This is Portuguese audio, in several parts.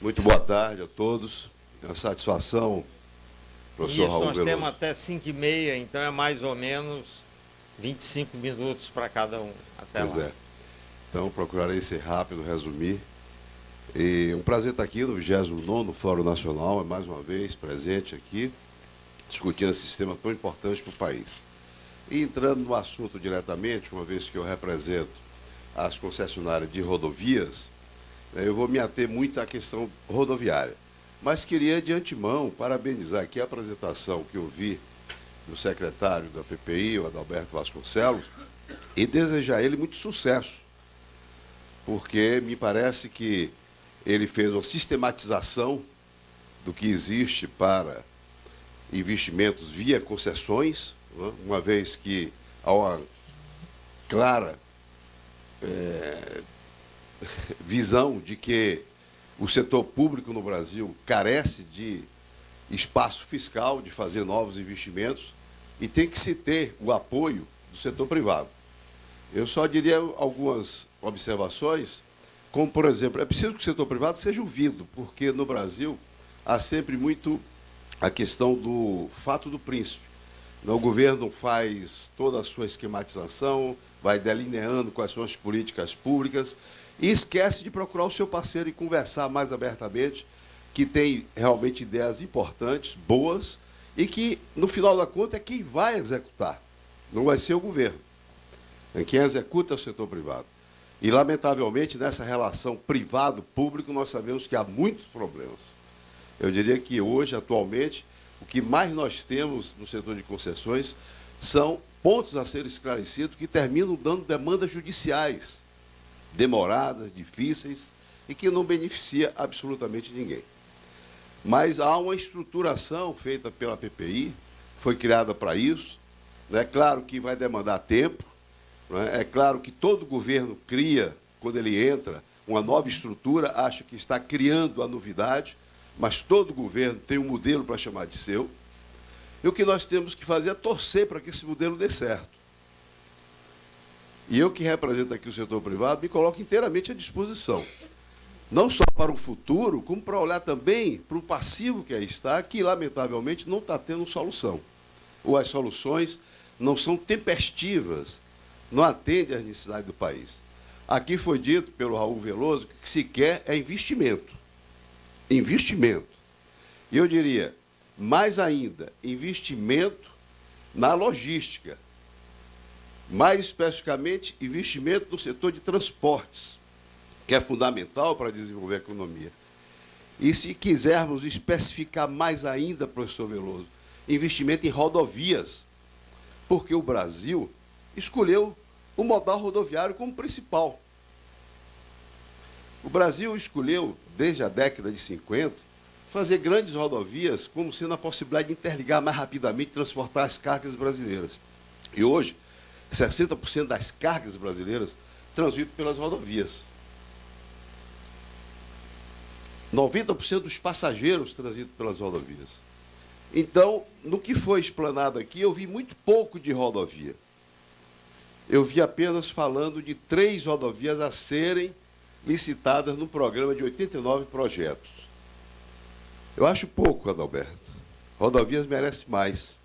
Muito boa tarde a todos. É uma satisfação, professor Isso, Raul nós Veloso. temos até 5h30, então é mais ou menos 25 minutos para cada um. Até Pois lá. é. Então, procurarei ser rápido, resumir. E um prazer estar aqui no 29º Fórum Nacional, mais uma vez presente aqui, discutindo esse sistema tão importante para o país. E entrando no assunto diretamente, uma vez que eu represento as concessionárias de rodovias, eu vou me ater muito à questão rodoviária. Mas queria, de antemão, parabenizar aqui a apresentação que eu vi do secretário da PPI, o Adalberto Vasconcelos, e desejar a ele muito sucesso, porque me parece que ele fez uma sistematização do que existe para investimentos via concessões, uma vez que há uma clara visão de que o setor público no Brasil carece de espaço fiscal, de fazer novos investimentos, e tem que se ter o apoio do setor privado. Eu só diria algumas observações, como, por exemplo, é preciso que o setor privado seja ouvido, porque no Brasil há sempre muito a questão do fato do príncipe. O governo faz toda a sua esquematização, vai delineando quais são as políticas públicas e esquece de procurar o seu parceiro e conversar mais abertamente, que tem realmente ideias importantes, boas, e que, no final da conta, é quem vai executar, não vai ser o governo. Quem executa é o setor privado. E, lamentavelmente, nessa relação privado-público, nós sabemos que há muitos problemas. Eu diria que hoje, atualmente, o que mais nós temos no setor de concessões são pontos a ser esclarecidos que terminam dando demandas judiciais, demoradas, difíceis, e que não beneficia absolutamente ninguém. Mas há uma estruturação feita pela PPI, foi criada para isso. É claro que vai demandar tempo, é claro que todo governo cria, quando ele entra, uma nova estrutura, acha que está criando a novidade, mas todo governo tem um modelo para chamar de seu, e o que nós temos que fazer é torcer para que esse modelo dê certo. E eu, que represento aqui o setor privado, me coloco inteiramente à disposição, não só para o futuro, como para olhar também para o passivo que aí está, que, lamentavelmente, não está tendo solução. Ou as soluções não são tempestivas, não atendem às necessidades do país. Aqui foi dito pelo Raul Veloso que o que se quer é investimento. Investimento. E eu diria, mais ainda, investimento na logística. Mais especificamente, investimento no setor de transportes, que é fundamental para desenvolver a economia. E se quisermos especificar mais ainda, professor Veloso, investimento em rodovias, porque o Brasil escolheu o modal rodoviário como principal. O Brasil escolheu, desde a década de 50, fazer grandes rodovias como sendo a possibilidade de interligar mais rapidamente e transportar as cargas brasileiras. E hoje, 60% das cargas brasileiras transitam pelas rodovias. 90% dos passageiros transitam pelas rodovias. Então, no que foi explanado aqui, eu vi muito pouco de rodovia. Eu vi apenas falando de 3 rodovias a serem licitadas no programa de 89 projetos. Eu acho pouco, Adalberto. Rodovias merecem mais.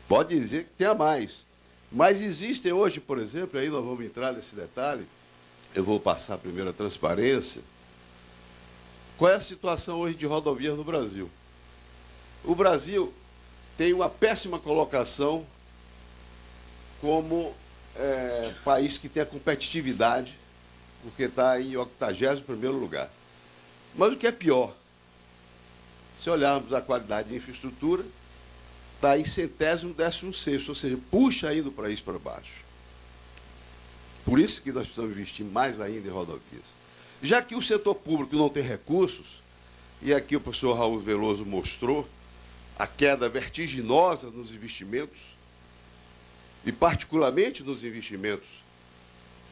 Pode dizer que tenha mais. Mas existem hoje, por exemplo, aí nós vamos entrar nesse detalhe, eu vou passar primeiro a transparência. Qual é a situação hoje de rodovias no Brasil? O Brasil tem uma péssima colocação como país que tem a competitividade, porque está em 81º lugar. Mas o que é pior, se olharmos a qualidade de infraestrutura, está em 116º, ou seja, puxa ainda o país para baixo. Por isso que nós precisamos investir mais ainda em rodovias. Já que o setor público não tem recursos, e aqui o professor Raul Veloso mostrou a queda vertiginosa nos investimentos, e particularmente nos investimentos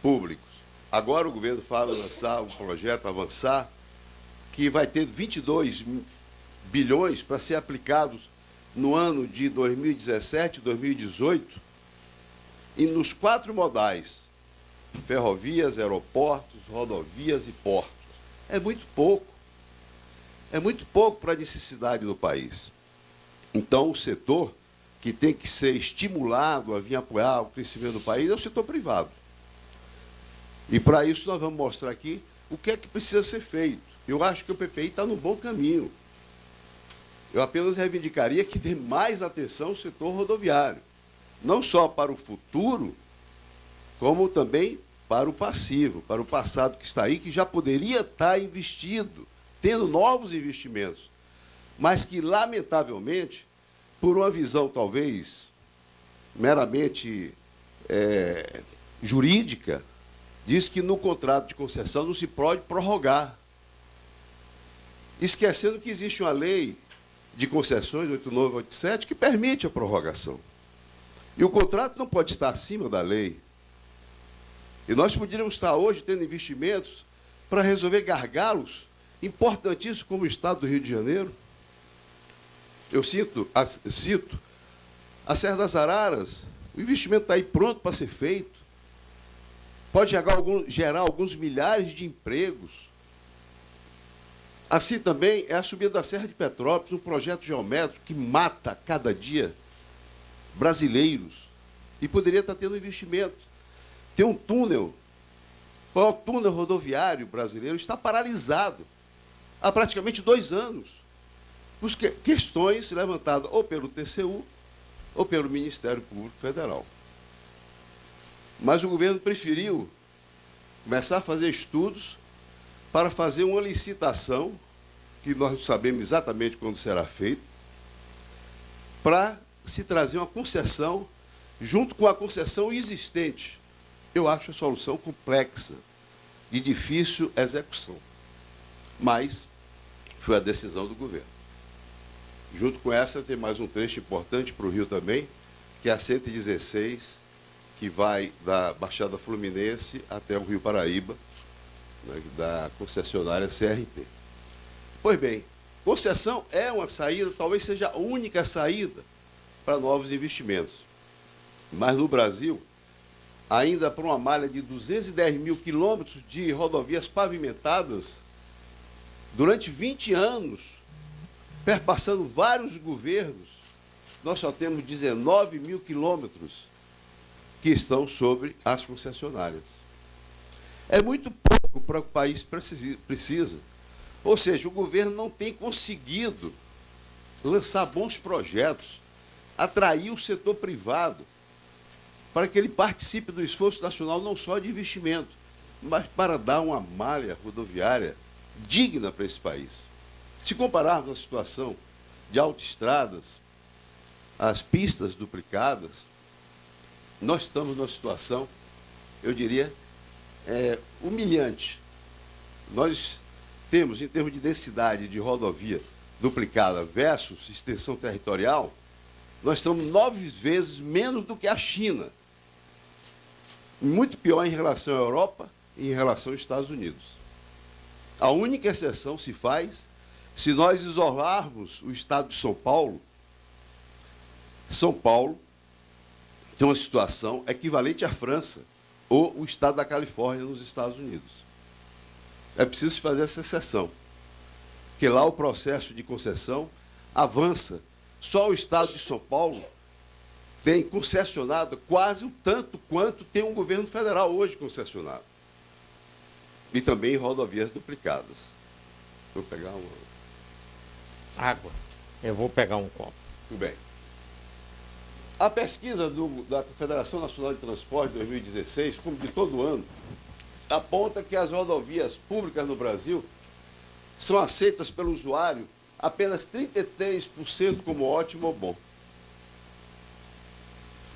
públicos. Agora o governo fala em lançar um projeto, avançar, que vai ter 22 bilhões para ser aplicados no ano de 2017 e 2018, e nos 4 modais, ferrovias, aeroportos, rodovias e portos. É muito pouco. é muito pouco para a necessidade do país. Então, o setor que tem que ser estimulado a vir apoiar o crescimento do país é o setor privado. E, para isso, nós vamos mostrar aqui o que é que precisa ser feito. Eu acho que o PPI está no bom caminho. Eu apenas reivindicaria que dê mais atenção ao setor rodoviário, não só para o futuro, como também para o passivo, para o passado que está aí, que já poderia estar investido, tendo novos investimentos, mas que, lamentavelmente, por uma visão talvez meramente jurídica, diz que no contrato de concessão não se pode prorrogar, esquecendo que existe uma lei de concessões, 8987, que permite a prorrogação. E o contrato não pode estar acima da lei. E nós poderíamos estar hoje tendo investimentos para resolver gargalos importantíssimos como o Estado do Rio de Janeiro. Eu cito a Serra das Araras, o investimento está aí pronto para ser feito. Pode gerar alguns milhares de empregos. Assim também é a subida da Serra de Petrópolis, um projeto geométrico que mata cada dia brasileiros. E poderia estar tendo investimento. Tem um túnel, o maior túnel rodoviário brasileiro, está paralisado há praticamente 2 anos. Por questões levantadas ou pelo TCU ou pelo Ministério Público Federal. Mas o governo preferiu começar a fazer estudos para fazer uma licitação, que nós não sabemos exatamente quando será feita, para se trazer uma concessão junto com a concessão existente. Eu acho a solução complexa, de difícil execução. Mas foi a decisão do governo. Junto com essa, tem mais um trecho importante para o Rio também, que é a 116, que vai da Baixada Fluminense até o Rio Paraíba, da concessionária CRT. Pois bem, concessão é uma saída, talvez seja a única saída para novos investimentos. Mas no Brasil, ainda para uma malha de 210 mil quilômetros de rodovias pavimentadas, durante 20 anos, perpassando vários governos, nós só temos 19 mil quilômetros que estão sobre as concessionárias. É muito pouco para o que o país precisa. Ou seja, o governo não tem conseguido lançar bons projetos, atrair o setor privado, para que ele participe do esforço nacional, não só de investimento, mas para dar uma malha rodoviária digna para esse país. Se compararmos a situação de autoestradas, as pistas duplicadas, nós estamos numa situação, eu diria, humilhante. Nós temos, em termos de densidade de rodovia duplicada versus extensão territorial, nós estamos 9 vezes menos do que a China. Muito pior em relação à Europa e em relação aos Estados Unidos. A única exceção se faz se nós isolarmos o estado de São Paulo. São Paulo tem uma situação equivalente à França ou o estado da Califórnia nos Estados Unidos. É preciso fazer essa exceção, porque lá o processo de concessão avança. Só o estado de São Paulo tem concessionado quase o tanto quanto tem um governo federal hoje concessionado. E também rodovias duplicadas. Vou pegar uma água. Eu vou pegar um copo. Tudo bem. A pesquisa da Confederação Nacional de Transporte de 2016, como de todo ano, aponta que as rodovias públicas no Brasil são aceitas pelo usuário apenas 33% como ótimo ou bom.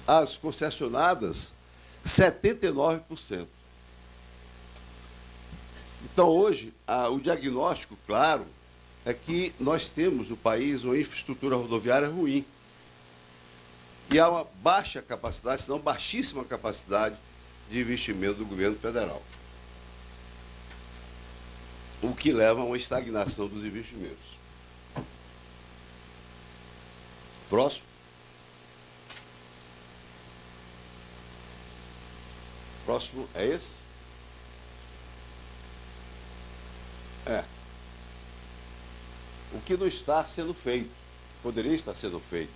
As concessionadas, 79%. Então, hoje, o diagnóstico, claro, é que nós temos no país uma infraestrutura rodoviária ruim. E há uma baixa capacidade, se não baixíssima capacidade, de investimento do governo federal. O que leva a uma estagnação dos investimentos. Próximo. Próximo é esse? o que não está sendo feito, poderia estar sendo feito.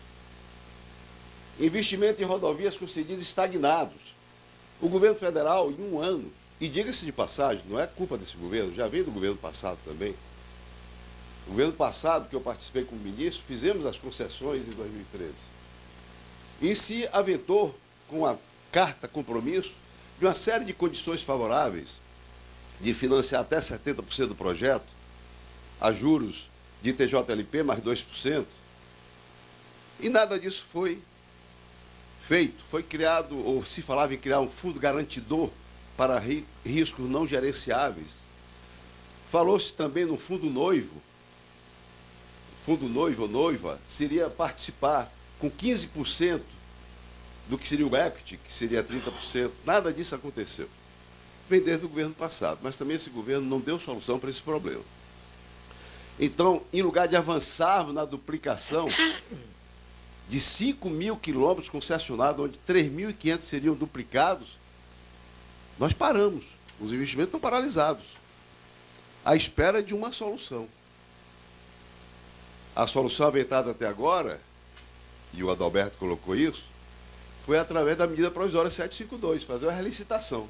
Investimento em rodovias concedidos estagnados. O governo federal, em um ano, e diga-se de passagem, não é culpa desse governo, já vem do governo passado também. O governo passado, que eu participei como ministro, fizemos as concessões em 2013. E se aventou com a carta compromisso de uma série de condições favoráveis de financiar até 70% do projeto, a juros de TJLP mais 2%, e nada disso foi feito. Foi criado, ou se falava em criar um fundo garantidor para riscos não gerenciáveis. Falou-se também no fundo noivo. Fundo noivo ou noiva seria participar com 15% do que seria o equity, que seria 30%. Nada disso aconteceu. Vem desde o governo passado, mas também esse governo não deu solução para esse problema. Então, em lugar de avançarmos na duplicação de 5.000 quilômetros concessionados, onde 3.500 seriam duplicados, nós paramos. Os investimentos estão paralisados, à espera de uma solução. A solução aventada até agora, e o Adalberto colocou isso, foi através da medida provisória 752, fazer uma relicitação.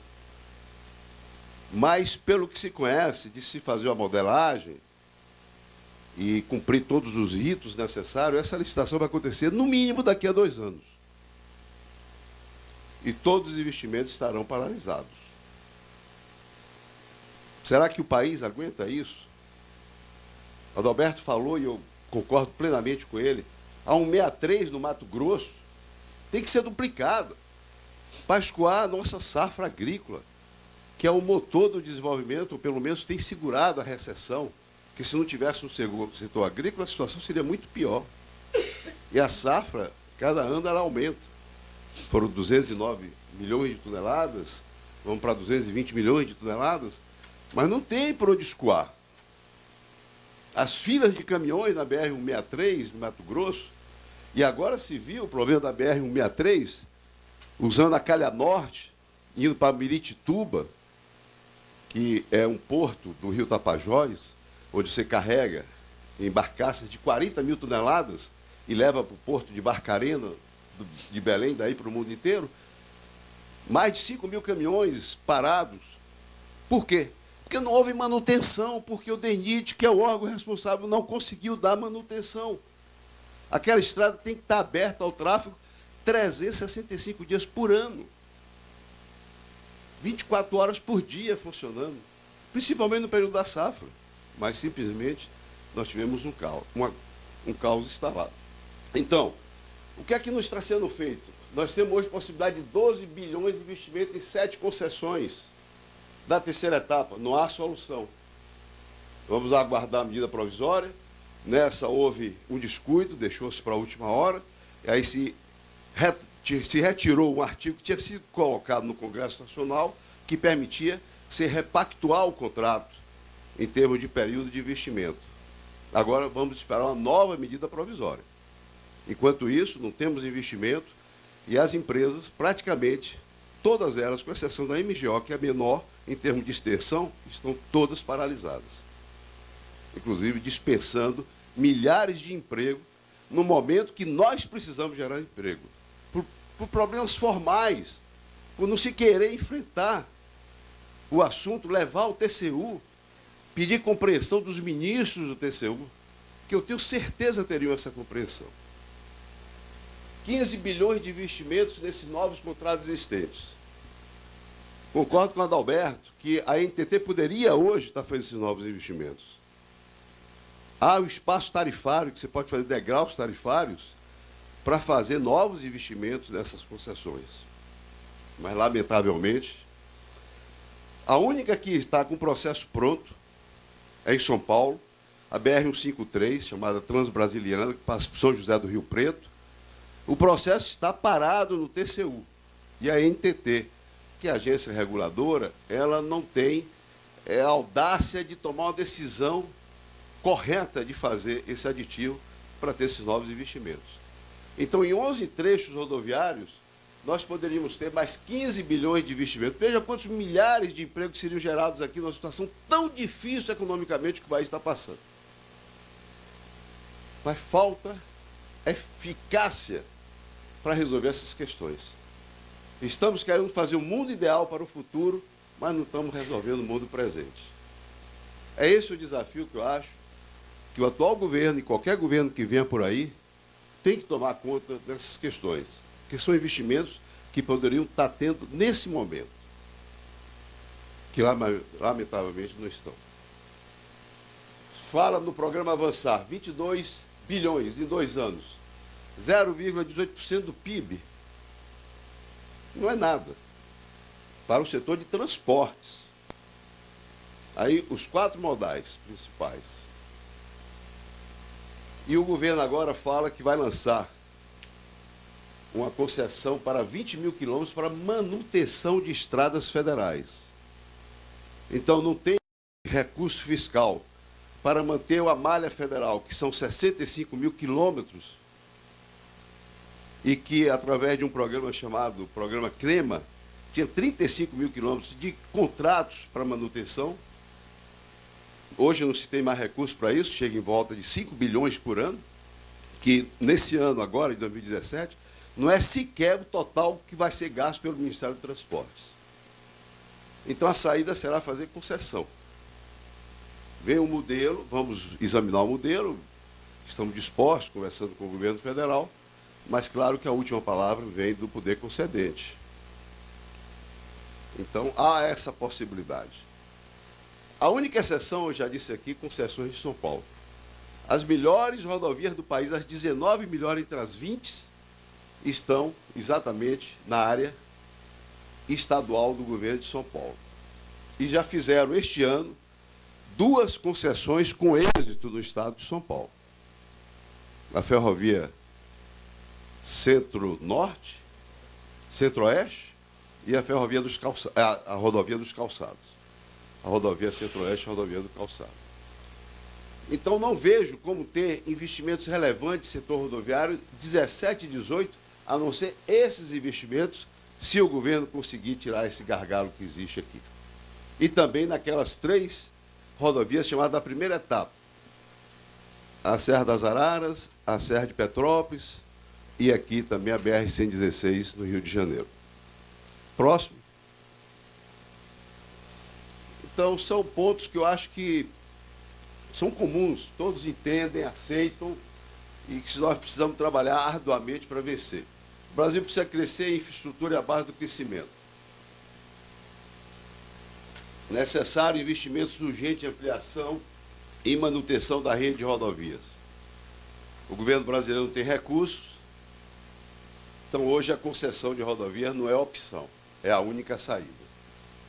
Mas, pelo que se conhece, de se fazer uma modelagem e cumprir todos os ritos necessários, essa licitação vai acontecer, no mínimo, daqui a 2 anos. E todos os investimentos estarão paralisados. Será que o país aguenta isso? O Adalberto falou, e eu concordo plenamente com ele, a 163 no Mato Grosso tem que ser duplicada para escoar a nossa safra agrícola, que é o motor do desenvolvimento, ou pelo menos tem segurado a recessão, porque se não tivesse um setor agrícola, a situação seria muito pior. E a safra, cada ano, ela aumenta. Foram 209 milhões de toneladas, vamos para 220 milhões de toneladas, mas não tem por onde escoar. As filas de caminhões na BR-163, no Mato Grosso, e agora se viu o problema da BR-163, usando a Calha Norte, indo para Miritituba, que é um porto do rio Tapajós, onde você carrega em barcaças de 40.000 toneladas e leva para o porto de Barcarena, de Belém, daí para o mundo inteiro, mais de 5.000 caminhões parados. Por quê? Porque não houve manutenção, porque o DENIT, que é o órgão responsável, não conseguiu dar manutenção. Aquela estrada tem que estar aberta ao tráfego 365 dias por ano. 24 horas por dia funcionando, principalmente no período da safra. Mas, simplesmente, nós tivemos um caos instalado. Então, o que é que nos está sendo feito? Nós temos hoje possibilidade de 12 bilhões de investimento em 7 concessões da terceira etapa. Não há solução. Vamos aguardar a medida provisória. Nessa houve um descuido, deixou-se para a última hora, e aí se retirou um artigo que tinha sido colocado no Congresso Nacional, que permitia se repactuar o contrato em termos de período de investimento. Agora vamos esperar uma nova medida provisória. Enquanto isso, não temos investimento e as empresas, praticamente, todas elas, com exceção da MGO, que é menor em termos de extensão, estão todas paralisadas. Inclusive dispensando milhares de empregos no momento que nós precisamos gerar emprego. Por problemas formais, por não se querer enfrentar o assunto, levar ao TCU, pedir compreensão dos ministros do TCU, que eu tenho certeza teriam essa compreensão. 15 bilhões de investimentos nesses novos contratos existentes. Concordo com o Adalberto que a NTT poderia hoje estar fazendo esses novos investimentos. Há o espaço tarifário, que você pode fazer degraus tarifários, para fazer novos investimentos nessas concessões. Mas, lamentavelmente, a única que está com o processo pronto é em São Paulo, a BR-153, chamada Transbrasiliana, que passa por São José do Rio Preto. O processo está parado no TCU. E a NTT, que é a agência reguladora, ela não tem a audácia de tomar uma decisão correta de fazer esse aditivo para ter esses novos investimentos. Então, em 11 trechos rodoviários, nós poderíamos ter mais 15 bilhões de investimentos. Veja quantos milhares de empregos seriam gerados aqui numa situação tão difícil economicamente que o país está passando. mas falta eficácia para resolver essas questões. Estamos querendo fazer um mundo ideal para o futuro, mas não estamos resolvendo o mundo presente. É esse o desafio que eu acho que o atual governo e qualquer governo que venha por aí tem que tomar conta dessas questões, que são investimentos que poderiam estar tendo nesse momento, que lamentavelmente não estão. Fala no programa Avançar, 22 bilhões em 2 anos, 0,18% do PIB. Não é nada para o setor de transportes. Aí, os 4 modais principais. E o governo agora fala que vai lançar uma concessão para 20 mil quilômetros para manutenção de estradas federais. Então, não tem recurso fiscal para manter a malha federal, que são 65 mil quilômetros, e que, através de um programa chamado Programa CREMA, tinha 35 mil quilômetros de contratos para manutenção. Hoje não se tem mais recurso para isso, chega em volta de 5 bilhões por ano, que nesse ano agora, em 2017, não é sequer o total que vai ser gasto pelo Ministério dos Transportes. Então a saída será fazer concessão. Vem um modelo, vamos examinar o modelo, estamos dispostos, conversando com o governo federal, mas claro que a última palavra vem do poder concedente. Então há essa possibilidade. A única exceção, eu já disse aqui, concessões de São Paulo. As melhores rodovias do país, as 19 melhores entre as 20, estão exatamente na área estadual do governo de São Paulo. E já fizeram este ano 2 concessões com êxito no estado de São Paulo. A ferrovia Centro-Norte, Centro-Oeste e a ferrovia dos a rodovia dos Calçados. A rodovia Centro-Oeste e a rodovia do Calçado. Então, não vejo como ter investimentos relevantes no setor rodoviário 17 e 18, a não ser esses investimentos, se o governo conseguir tirar esse gargalo que existe aqui. E também naquelas 3 rodovias chamadas da primeira etapa. A Serra das Araras, a Serra de Petrópolis e aqui também a BR-116 no Rio de Janeiro. Próximo. Então, são pontos que eu acho que são comuns, todos entendem, aceitam, e que nós precisamos trabalhar arduamente para vencer. O Brasil precisa crescer em infraestrutura e a base do crescimento. Necessário investimentos urgentes em ampliação e manutenção da rede de rodovias. O governo brasileiro não tem recursos, então hoje a concessão de rodovias não é opção, é a única saída,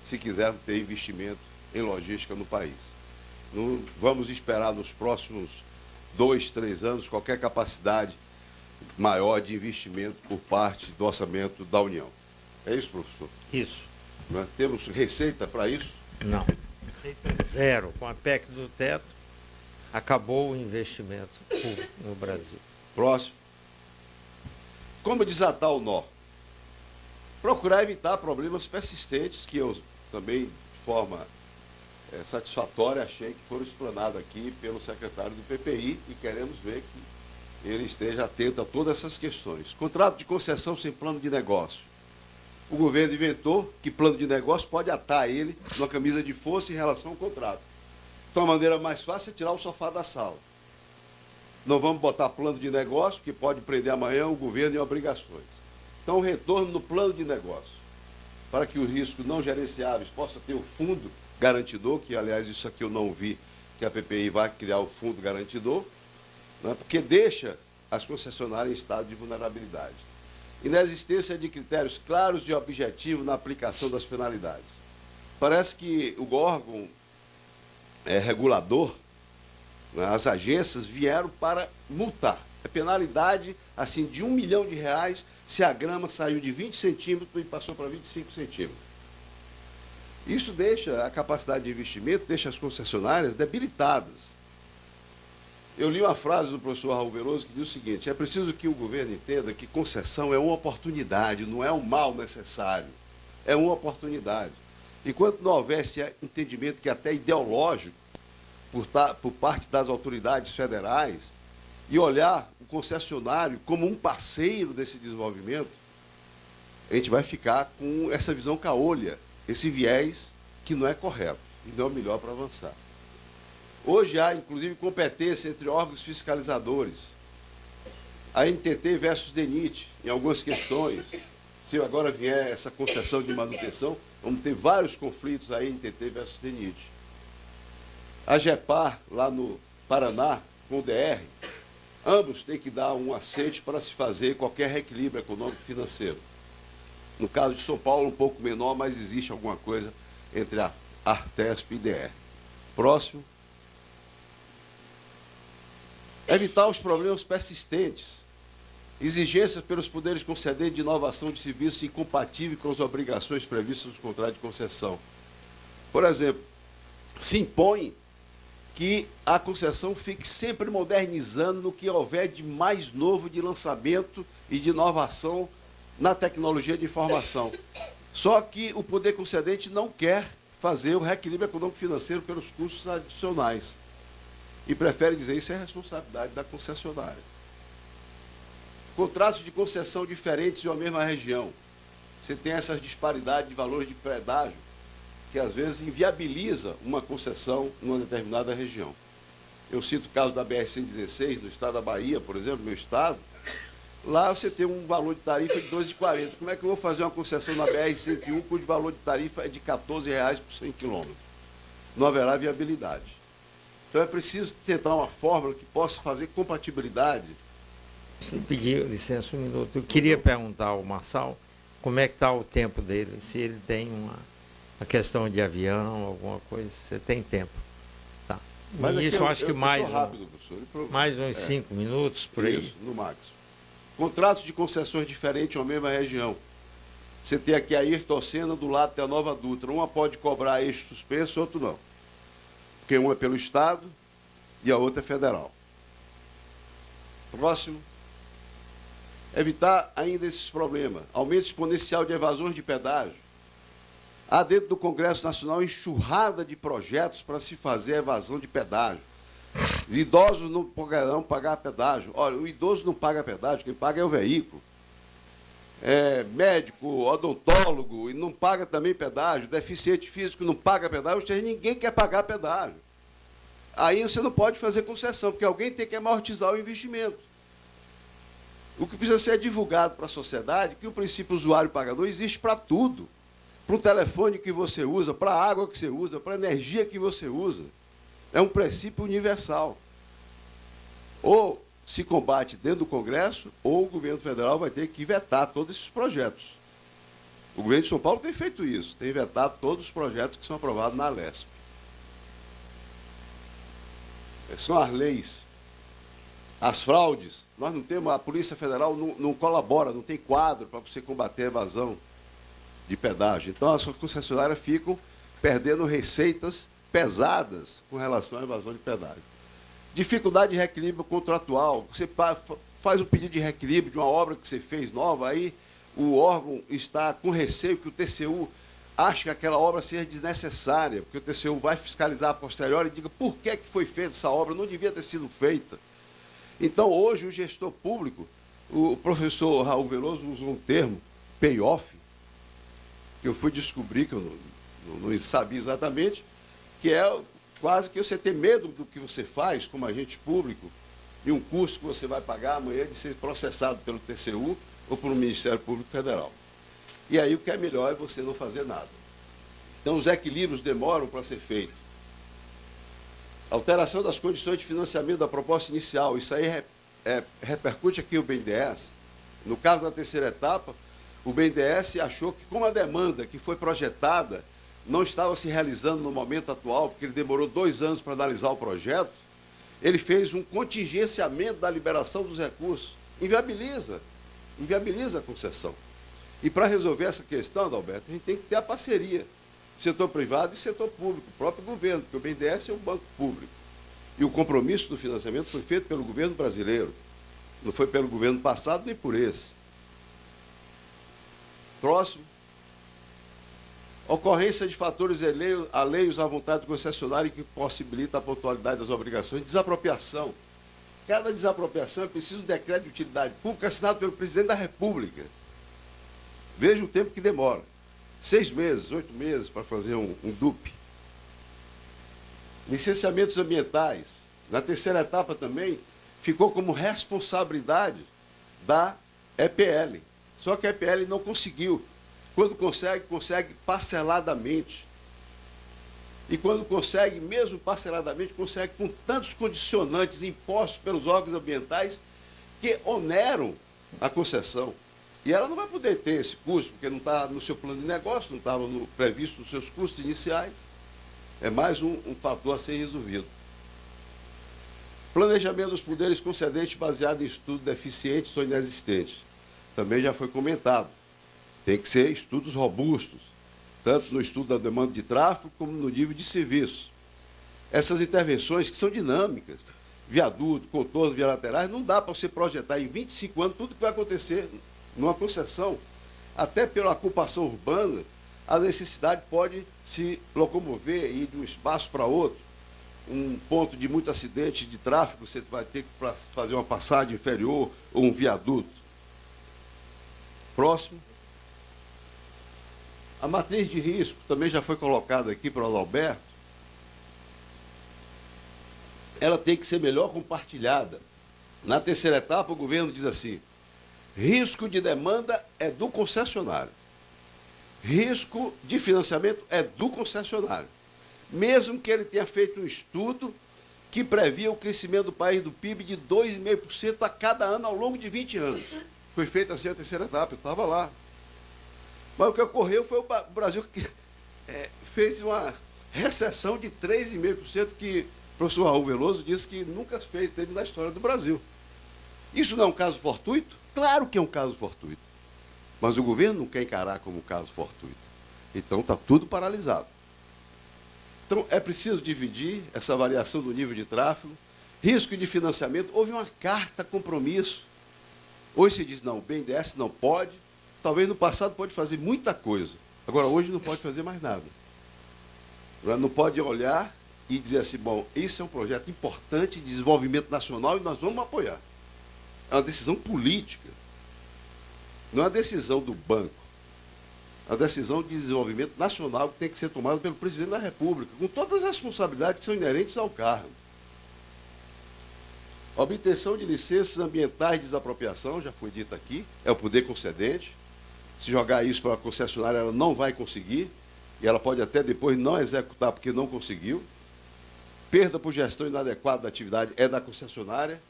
se quisermos ter investimento em logística no país. Não vamos esperar nos próximos 2, 3 anos qualquer capacidade maior de investimento por parte do orçamento da União. É isso, professor? Isso. Né? Temos receita para isso? Não. Receita zero. Com a PEC do teto, acabou o investimento público no Brasil. Próximo. Como desatar o nó? Procurar evitar problemas persistentes, que eu também, de forma satisfatória, achei que foram explanados aqui pelo secretário do PPI e queremos ver que ele esteja atento a todas essas questões. Contrato de concessão sem plano de negócio. O governo inventou que plano de negócio pode atar ele numa camisa de força em relação ao contrato. Então, a maneira mais fácil é tirar o sofá da sala. Não vamos botar plano de negócio, que pode prender amanhã o governo em obrigações. Então, o retorno no plano de negócio, para que os riscos não gerenciáveis possam ter o fundo garantidor, que, aliás, isso aqui eu não vi, que a PPI vai criar o fundo garantidor, né, porque deixa as concessionárias em estado de vulnerabilidade. Inexistência de critérios claros e objetivos na aplicação das penalidades. Parece que o órgão regulador, né, as agências, vieram para multar. É penalidade assim, de R$1 milhão se a grama saiu de 20 centímetros e passou para 25 centímetros. Isso deixa a capacidade de investimento, deixa as concessionárias debilitadas. Eu li uma frase do professor Raul Veloso que diz o seguinte: é preciso que o governo entenda que concessão é uma oportunidade, não é um mal necessário, é uma oportunidade. Enquanto não houver esse entendimento que é até ideológico por parte das autoridades federais e olhar o concessionário como um parceiro desse desenvolvimento, a gente vai ficar com essa visão caolha, esse viés que não é correto e não é o melhor para avançar. Hoje há, inclusive, competência entre órgãos fiscalizadores. A NTT versus DENIT, em algumas questões. Se agora vier essa concessão de manutenção, vamos ter vários conflitos aí, NTT versus DENIT. A GEPAR, lá no Paraná, com o DR, ambos têm que dar um aceite para se fazer qualquer reequilíbrio econômico-financeiro. No caso de São Paulo, um pouco menor, mas existe alguma coisa entre a Artesp e DR. Próximo. Evitar os problemas persistentes. Exigências pelos poderes concedentes de inovação de serviços incompatível com as obrigações previstas no contrato de concessão. Por exemplo, se impõe que a concessão fique sempre modernizando no que houver de mais novo de lançamento e de inovação na tecnologia de informação. Só que o poder concedente não quer fazer o reequilíbrio econômico-financeiro pelos custos adicionais. E prefere dizer isso é responsabilidade da concessionária. Contratos de concessão diferentes em uma mesma região. Você tem essas disparidades de valores de pedágio, que às vezes inviabiliza uma concessão numa determinada região. Eu cito o caso da BR-116, no estado da Bahia, por exemplo, meu estado. Lá você tem um valor de tarifa de R$ 2,40. Como é que eu vou fazer uma concessão na BR-101 cujo valor de tarifa é de R$ 14,00 por 100 quilômetros? Não haverá viabilidade. Então é preciso tentar uma fórmula que possa fazer compatibilidade. Se pedir licença um minuto, eu queria perguntar ao Marçal como é que está o tempo dele, se ele tem uma questão de avião, alguma coisa, você tem tempo. Tá. Mas isso eu acho que mais, rápido, professor. Mais uns 5 minutos, por aí. Isso, no máximo. Contratos de concessões diferentes em uma mesma região. Você tem aqui a Ayrton Senna, do lado tem a Nova Dutra. Uma pode cobrar eixo suspenso, outro não. Porque uma é pelo Estado e a outra é federal. Próximo. Evitar ainda esses problemas. Aumento exponencial de evasões de pedágio. Há dentro do Congresso Nacional enxurrada de projetos para se fazer evasão de pedágio. Idosos não poderão pagar pedágio. Olha, o idoso não paga pedágio, quem paga é o veículo. Médico, odontólogo, e não paga também pedágio. Deficiente físico não paga pedágio, ou seja, ninguém quer pagar pedágio. Aí você não pode fazer concessão, porque alguém tem que amortizar o investimento. O que precisa ser divulgado para a sociedade é que o princípio usuário-pagador existe para tudo. Para o telefone que você usa, para a água que você usa, para a energia que você usa. É um princípio universal. Ou se combate dentro do Congresso, ou o governo federal vai ter que vetar todos esses projetos. O governo de São Paulo tem feito isso, tem vetado todos os projetos que são aprovados na Alesp. São as leis. As fraudes, nós não temos, a Polícia Federal não colabora, não tem quadro para você combater a evasão de pedágio. Então, as concessionárias ficam perdendo receitas pesadas com relação à evasão de pedágio. Dificuldade de reequilíbrio contratual. Você faz um pedido de reequilíbrio de uma obra que você fez nova, aí o órgão está com receio que o TCU ache que aquela obra seja desnecessária, porque o TCU vai fiscalizar a posteriori e diga por que foi feita essa obra, não devia ter sido feita. Então, hoje, o gestor público, o professor Raul Veloso usou um termo, payoff, que eu fui descobrir, que eu não sabia exatamente, que é quase que você ter medo do que você faz como agente público e um custo que você vai pagar amanhã de ser processado pelo TCU ou pelo Ministério Público Federal. E aí o que é melhor é você não fazer nada. Então, os equilíbrios demoram para ser feitos. Alteração das condições de financiamento da proposta inicial. Isso aí repercute aqui o BNDES. No caso da terceira etapa, o BNDES achou que, como a demanda que foi projetada não estava se realizando no momento atual, porque ele demorou 2 anos para analisar o projeto, ele fez um contingenciamento da liberação dos recursos. Inviabiliza a concessão. E para resolver essa questão, Adalberto, a gente tem que ter a parceria. Setor privado e setor público, o próprio governo, porque o BNDES é um banco público. E o compromisso do financiamento foi feito pelo governo brasileiro. Não foi pelo governo passado nem por esse. Próximo. Ocorrência de fatores alheios à vontade do concessionário que possibilita a pontualidade das obrigações. Desapropriação. cada desapropriação é preciso um decreto de utilidade pública assinado pelo presidente da República. Veja o tempo que demora. 6 meses, 8 meses para fazer um DUP. Licenciamentos ambientais. Na terceira etapa também ficou como responsabilidade da EPL. Só que a EPL não conseguiu. Quando consegue, consegue parceladamente. E quando consegue, mesmo parceladamente, consegue com tantos condicionantes impostos pelos órgãos ambientais que oneram a concessão. E ela não vai poder ter esse custo, porque não está no seu plano de negócio, não estava previsto nos seus custos iniciais. É mais um fator a ser resolvido. Planejamento dos poderes concedentes baseado em estudos deficientes ou inexistentes. Também já foi comentado. Tem que ser estudos robustos, tanto no estudo da demanda de tráfego como no nível de serviço. Essas intervenções que são dinâmicas, viaduto, contorno, vias laterais, não dá para você projetar em 25 anos tudo que vai acontecer numa concessão. Até pela ocupação urbana, a necessidade pode se locomover e ir de um espaço para outro. Um ponto de muito acidente de tráfego, você vai ter que fazer uma passagem inferior ou um viaduto. Próximo. A matriz de risco também já foi colocada aqui para o Adalberto. Ela tem que ser melhor compartilhada. Na terceira etapa, o governo diz assim: risco de demanda é do concessionário. Risco de financiamento é do concessionário. Mesmo que ele tenha feito um estudo que previa o crescimento do país do PIB de 2,5% a cada ano ao longo de 20 anos. Foi feita assim a terceira etapa, eu estava lá. Mas o que ocorreu foi o Brasil que fez uma recessão de 3,5%, que o professor Raul Veloso disse que nunca teve na história do Brasil. Isso não é um caso fortuito? Claro que é um caso fortuito. Mas o governo não quer encarar como um caso fortuito. Então está tudo paralisado. Então é preciso dividir essa variação do nível de tráfego. Risco de financiamento, houve uma carta compromisso. Hoje se diz, não, o BNDES não pode. Talvez no passado pode fazer muita coisa. Agora, hoje não pode fazer mais nada. Não pode olhar e dizer assim, bom, esse é um projeto importante de desenvolvimento nacional e nós vamos apoiar. É uma decisão política. Não é uma decisão do banco. É uma decisão de desenvolvimento nacional que tem que ser tomada pelo presidente da República, com todas as responsabilidades que são inerentes ao cargo. A obtenção de licenças ambientais de desapropriação, já foi dito aqui, é o poder concedente. Se jogar isso para a concessionária, ela não vai conseguir, e ela pode até depois não executar porque não conseguiu. Perda por gestão inadequada da atividade é da concessionária.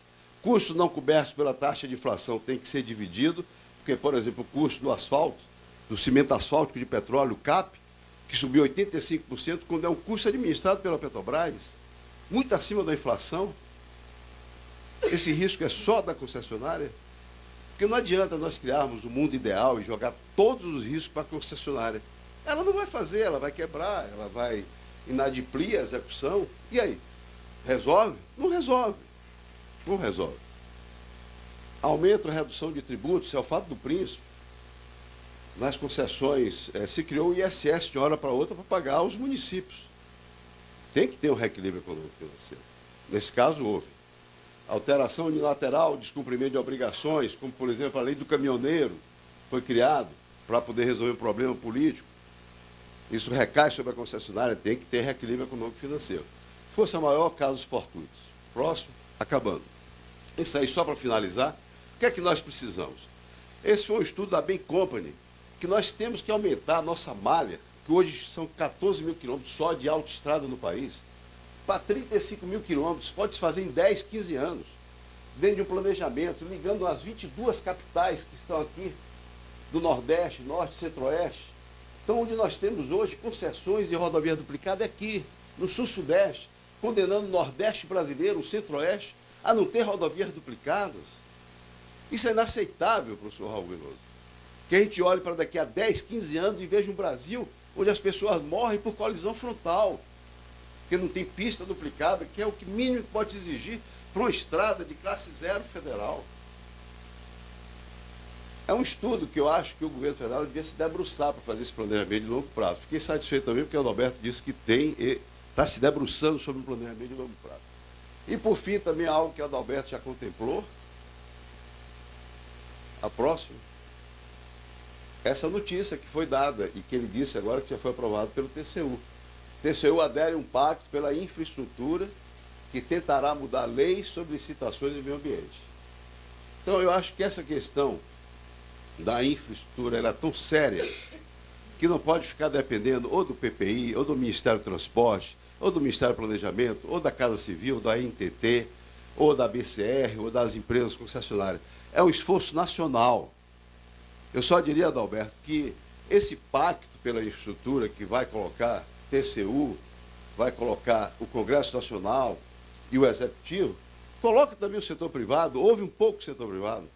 Custos não cobertos pela taxa de inflação tem que ser dividido, porque, por exemplo, o custo do asfalto, do cimento asfáltico de petróleo, o CAP, que subiu 85%, quando é um custo administrado pela Petrobras, muito acima da inflação. Esse risco é só da concessionária? Porque não adianta nós criarmos um mundo ideal e jogar todos os riscos para a concessionária. Ela não vai fazer, ela vai quebrar, ela vai inadimplir a execução. E aí? Resolve? Não resolve. Não resolve. Aumento ou redução de tributos é o fato do príncipe. Nas concessões se criou o ISS de uma hora para outra para pagar aos municípios. Tem que ter um reequilíbrio econômico financeiro. Nesse caso, houve. Alteração unilateral, descumprimento de obrigações, como, por exemplo, a lei do caminhoneiro, foi criado para poder resolver um problema político. Isso recai sobre a concessionária, tem que ter reequilíbrio econômico financeiro. Força maior, casos fortuitos. Próximo, acabando. Isso aí, só para finalizar, o que é que nós precisamos? Esse foi um estudo da Bain Company, que nós temos que aumentar a nossa malha, que hoje são 14 mil quilômetros só de autoestrada no país, para 35 mil quilômetros, pode se fazer em 10, 15 anos, dentro de um planejamento, ligando as 22 capitais que estão aqui, do Nordeste, Norte, Centro-Oeste. Então, onde nós temos hoje concessões de rodovia duplicada é aqui, no Sul-Sudeste, condenando o Nordeste brasileiro, o Centro-Oeste, a não ter rodovias duplicadas. Isso é inaceitável, professor Raul Veloso. Que a gente olhe para daqui a 10, 15 anos e veja um Brasil onde as pessoas morrem por colisão frontal, porque não tem pista duplicada, que é o que mínimo que pode exigir para uma estrada de classe 0 federal. É um estudo que eu acho que o governo federal devia se debruçar para fazer esse planejamento de longo prazo. Fiquei satisfeito também porque o Adalberto disse que está se debruçando sobre um planejamento de longo prazo. E, por fim, também algo que a Adalberto já contemplou, a próxima, essa notícia que foi dada e que ele disse agora que já foi aprovado pelo TCU. O TCU adere a um pacto pela infraestrutura que tentará mudar leis sobre licitações de meio ambiente. Então, eu acho que essa questão da infraestrutura ela é tão séria que não pode ficar dependendo ou do PPI, ou do Ministério do Transporte, ou do Ministério do Planejamento, ou da Casa Civil, da INTT, ou da BCR, ou das empresas concessionárias. É um esforço nacional. Eu só diria, Adalberto, que esse pacto pela infraestrutura que vai colocar TCU, vai colocar o Congresso Nacional e o Executivo, coloca também o setor privado, ouve um pouco o setor privado,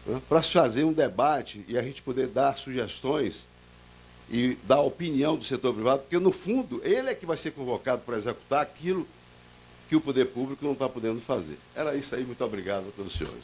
né, para fazer um debate e a gente poder dar sugestões e dar a opinião do setor privado, porque, no fundo, ele é que vai ser convocado para executar aquilo que o poder público não está podendo fazer. Era isso aí, muito obrigado a todos os senhores.